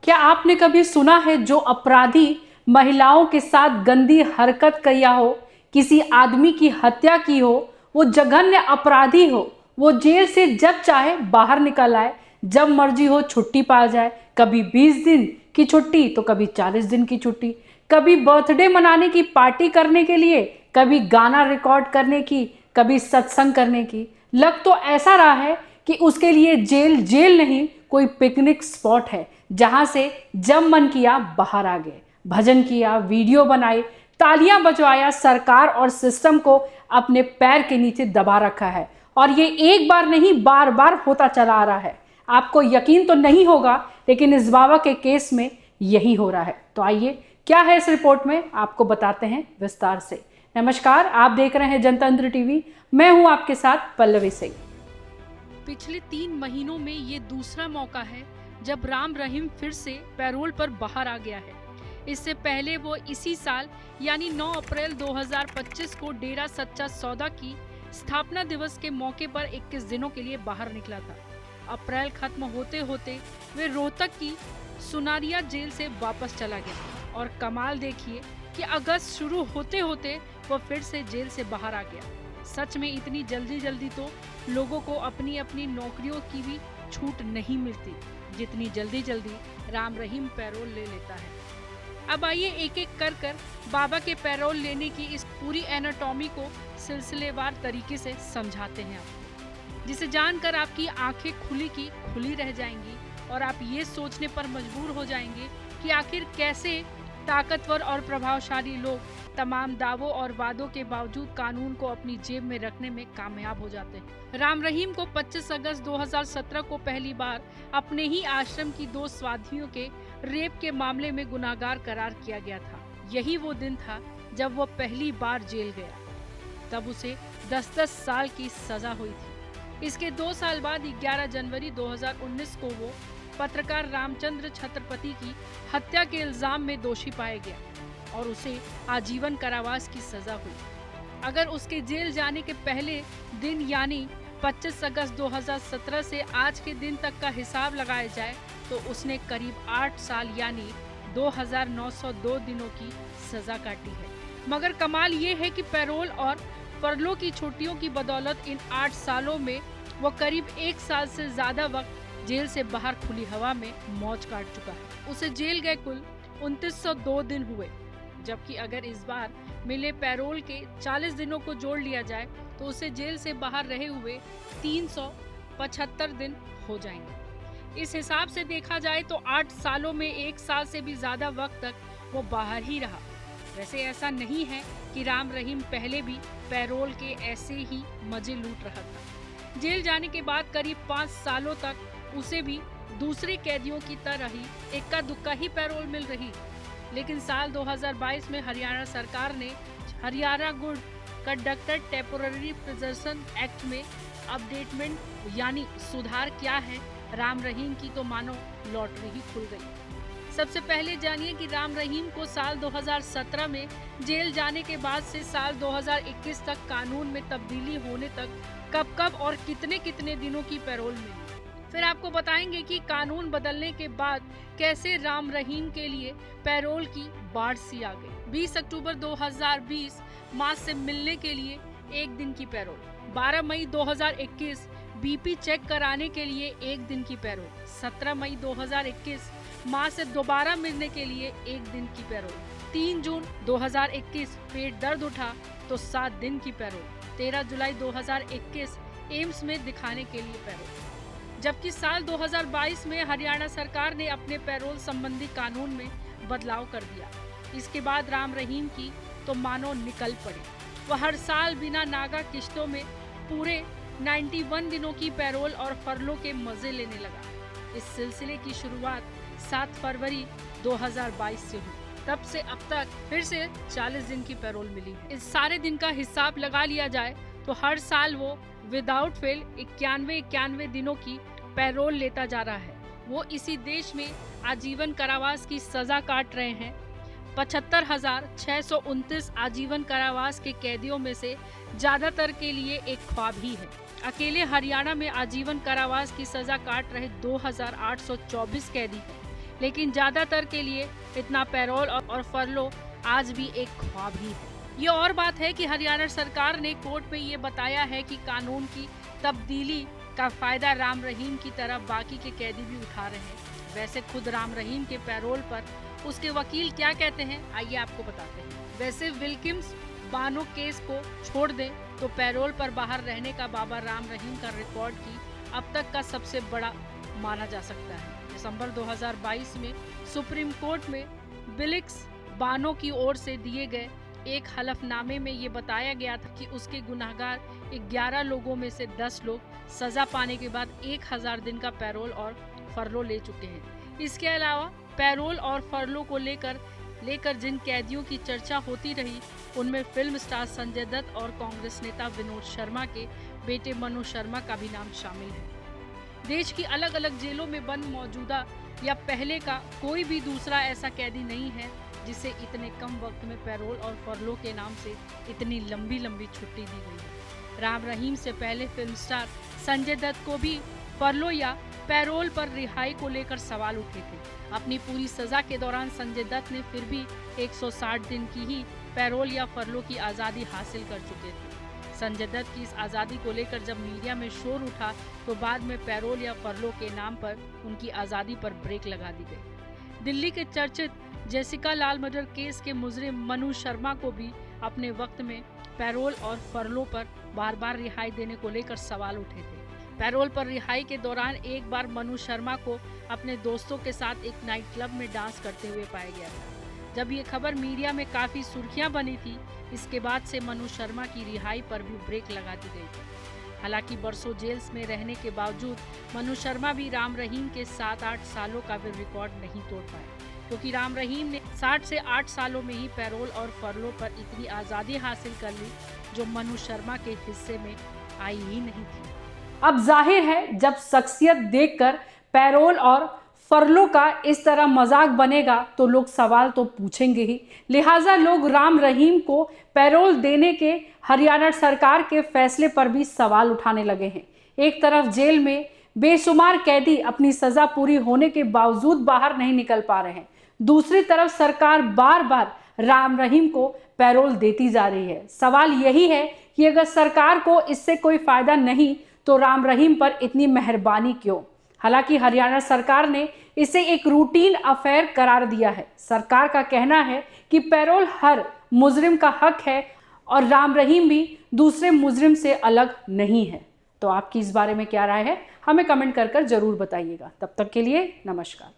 क्या आपने कभी सुना है जो अपराधी महिलाओं के साथ गंदी हरकत किया हो, किसी आदमी की हत्या की हो, वो जघन्य अपराधी हो, वो जेल से जब चाहे बाहर निकल आए, जब मर्जी हो छुट्टी पा जाए, कभी 20 दिन की छुट्टी तो कभी 40 दिन की छुट्टी, कभी बर्थडे मनाने की पार्टी करने के लिए, कभी गाना रिकॉर्ड करने की, कभी सत्संग करने की। लग तो ऐसा रहा है कि उसके लिए जेल जेल नहीं, कोई पिकनिक स्पॉट है जहां से जब मन किया बाहर आ गए, भजन किया, वीडियो बनाए, तालियां बजवाया, सरकार और सिस्टम को अपने पैर के नीचे दबा रखा है। और ये एक बार नहीं, बार बार होता चला आ रहा है। आपको यकीन तो नहीं होगा, लेकिन इस बाबा के केस में यही हो रहा है। तो आइए, क्या है इस रिपोर्ट में, आपको बताते हैं विस्तार से। नमस्कार, आप देख रहे हैं जनतंत्र टीवी। मैं हूं आपके साथ पल्लवी सिंह। पिछले 3 महीनों में ये दूसरा मौका है जब राम रहीम फिर से पैरोल पर बाहर आ गया है। इससे पहले वो इसी साल यानी 9 अप्रैल 2025 को डेरा सच्चा सौदा की स्थापना दिवस के मौके पर 21 दिनों के लिए बाहर निकला था। अप्रैल खत्म होते होते वे रोहतक की सुनारिया जेल से वापस चला गया और कमाल देखिए कि अगस्त शुरू होते होते वो फिर से जेल से बाहर आ गया। सच में इतनी जल्दी जल्दी तो लोगों को अपनी अपनी नौकरियों की भी छूट नहीं मिलती जितनी जल्दी जल्दी राम रहीम पैरोल ले लेता है। अब आइए एक एक कर कर बाबा के पैरोल लेने की इस पूरी एनाटॉमी को सिलसिलेवार तरीके से समझाते हैं आपको, जिसे जानकर आपकी आंखें खुली की खुली रह जाएंगी और आप ये सोचने पर मजबूर हो जाएंगे कि आखिर कैसे ताकतवर और प्रभावशाली लोग तमाम दावों और वादों के बावजूद कानून को अपनी जेब में रखने में कामयाब हो जाते हैं। राम रहीम को 25 अगस्त 2017 को पहली बार अपने ही आश्रम की 2 साथियों के रेप के मामले में गुनाहगार करार किया गया था। यही वो दिन था जब वो पहली बार जेल गया। तब उसे 10-10 साल की सजा हुई थी। इसके 2 साल बाद 11 जनवरी 2019 को वो पत्रकार रामचंद्र छत्रपति की हत्या के इल्जाम में दोषी पाया गया और उसे आजीवन कारावास की सजा हुई। अगर उसके जेल जाने के पहले दिन यानी 25 अगस्त 2017 से आज के दिन तक का हिसाब लगाया जाए तो उसने करीब 8 साल यानी 2902 दिनों की सजा काटी है। मगर कमाल ये है कि पैरोल और फरलो की छुट्टियों की बदौलत इन 8 सालों में वो करीब 1 साल से ज्यादा वक्त जेल से बाहर खुली हवा में मौज काट चुका है। उसे जेल गए कुल 2902 दिन हुए, जबकि अगर इस बार मिले पैरोल के 40 दिनों को जोड़ लिया जाए तो उसे जेल से बाहर रहे हुए 375 दिन हो जाएंगे। इस हिसाब से देखा जाए तो 8 सालों में 1 साल से भी ज्यादा वक्त तक वो बाहर ही रहा। वैसे ऐसा नहीं है कि राम रहीम पहले भी पैरोल के ऐसे ही मजे लूट रहा था। जेल जाने के बाद करीब 5 सालों तक उसे भी दूसरे कैदियों की तरह ही इक्का दुक्का ही पैरोल मिल रही। लेकिन साल 2022 में हरियाणा सरकार ने Haryana good conductor temporary preservation act में अपडेटमेंट यानी सुधार किया है। राम रहीम की तो मानो लॉटरी ही खुल गई। सबसे पहले जानिए कि राम रहीम को साल 2017 में जेल जाने के बाद से साल 2021 तक कानून में तब्दीली होने तक कब कब और कितने कितने दिनों की पैरोल मिली। फिर आपको बताएंगे कि कानून बदलने के बाद कैसे राम रहीम के लिए पैरोल की बाढ़ सी आ गई। 20 अक्टूबर 2020 मां से मिलने के लिए 1 दिन की पैरोल। 12 मई 2021 बीपी चेक कराने के लिए 1 दिन की पैरोल। 17 मई 2021 मां से दोबारा मिलने के लिए 1 दिन की पैरोल। 3 जून 2021 पेट दर्द उठा तो 7 दिन की पैरोल। 13 जुलाई 2021 एम्स में दिखाने के लिए पैरोल। जबकि साल 2022 में हरियाणा सरकार ने अपने पैरोल संबंधी कानून में बदलाव कर दिया। इसके बाद राम रहीम की तो मानो निकल पड़ी। वह हर साल बिना नागा किश्तों में पूरे 91 दिनों की पैरोल और फरलो के मजे लेने लगा। इस सिलसिले की शुरुआत 7 फरवरी 2022 से हुई। तब से अब तक फिर से 40 दिन की पैरोल मिली। इस सारे दिन का हिसाब लगा लिया जाए तो हर साल वो विदाउट फेल 91 दिनों की पैरोल लेता जा रहा है। वो इसी देश में आजीवन कारावास की सजा काट रहे हैं। 75,629 आजीवन कारावास के कैदियों में से ज्यादातर के लिए एक ख्वाब ही है। अकेले हरियाणा में आजीवन कारावास की सजा काट रहे 2,824 कैदी हैं। लेकिन ज़्यादातर के लिए इतना पैरोल और फरलो आज भी एक ख्वाब ही है। ये और बात है कि हरियाणा सरकार ने कोर्ट में ये बताया है कि कानून की तब्दीली का फायदा राम रहीम की तरह बाकी के कैदी भी उठा रहे हैं। वैसे खुद राम रहीम के पैरोल पर उसके वकील क्या कहते हैं, आइए आपको बताते हैं। वैसे विल्किंस बानो केस को छोड़ दें तो पैरोल पर बाहर रहने का बाबा राम रहीम का रिकॉर्ड की अब तक का सबसे बड़ा माना जा सकता है। दिसंबर 2022 में सुप्रीम कोर्ट में विल्किंस बानो की ओर से दिए गए एक हलफनामे में ये बताया गया था कि उसके गुनहगार 11 लोगों में से 10 लोग सजा पाने के बाद 1000 दिन का पैरोल और फरलो ले चुके हैं। इसके अलावा पैरोल और फरलो को लेकर जिन कैदियों की चर्चा होती रही उनमें फिल्म स्टार संजय दत्त और कांग्रेस नेता विनोद शर्मा के बेटे मनु शर्मा का भी नाम शामिल है। देश की अलग अलग जेलों में बंद मौजूदा या पहले का कोई भी दूसरा ऐसा कैदी नहीं है जिसे इतने कम वक्त में पैरोल और फरलो के नाम से इतनी लंबी छुट्टी दी गई है। राम रहीम से पहले फिल्म स्टार संजय दत्त को भी फरलो या पैरोल पर रिहाई को लेकर सवाल उठे थे। अपनी पूरी सजा के दौरान संजय दत्त ने फिर भी 160 दिन की ही पैरोल या फरलो की आज़ादी हासिल कर चुके थे। संजय दत्त की इस आज़ादी को लेकर जब मीडिया में शोर उठा तो बाद में पैरोल या फरलो के नाम पर उनकी आज़ादी पर ब्रेक लगा दी गई। दिल्ली के चर्चित जेसिका लाल मर्डर केस के मुजरिम मनु शर्मा को भी अपने वक्त में पैरोल और फरलो पर बार बार रिहाई देने को लेकर सवाल उठे थे। पैरोल पर रिहाई के दौरान एक बार मनु शर्मा को अपने दोस्तों के साथ एक नाइट क्लब में डांस करते हुए पाया गया था। जब ये खबर मीडिया में काफ़ी सुर्खियां बनी थी, इसके बाद से मनु शर्मा की रिहाई पर भी ब्रेक लगा दी गई थी। हालांकि बरसों जेल में रहने के बावजूद मनु शर्मा भी राम रहीम के 7-8 सालों का भी रिकॉर्ड नहीं तोड़ पाए, क्योंकि राम रहीम ने 60 से 8 सालों में ही पैरोल और फरलो पर इतनी आज़ादी हासिल कर ली जो मनु शर्मा के हिस्से में आई ही नहीं थी। अब जाहिर है जब शख्सियत देखकर पैरोल और फरलो का इस तरह मजाक बनेगा तो लोग सवाल तो पूछेंगे ही। लिहाजा लोग राम रहीम को पैरोल देने के हरियाणा सरकार के फैसले पर भी सवाल उठाने लगे हैं। एक तरफ जेल में बेशुमार कैदी अपनी सजा पूरी होने के बावजूद बाहर नहीं निकल पा रहे हैं, दूसरी तरफ सरकार बार बार राम रहीम को पैरोल देती जा रही है। सवाल यही है कि अगर सरकार को इससे कोई फायदा नहीं तो राम रहीम पर इतनी मेहरबानी क्यों। हालांकि हरियाणा सरकार ने इसे एक रूटीन अफेयर करार दिया है। सरकार का कहना है कि पैरोल हर मुजरिम का हक है और राम रहीम भी दूसरे मुजरिम से अलग नहीं है। तो आपकी इस बारे में क्या राय है, हमें कमेंट कर जरूर बताइएगा। तब तक के लिए नमस्कार।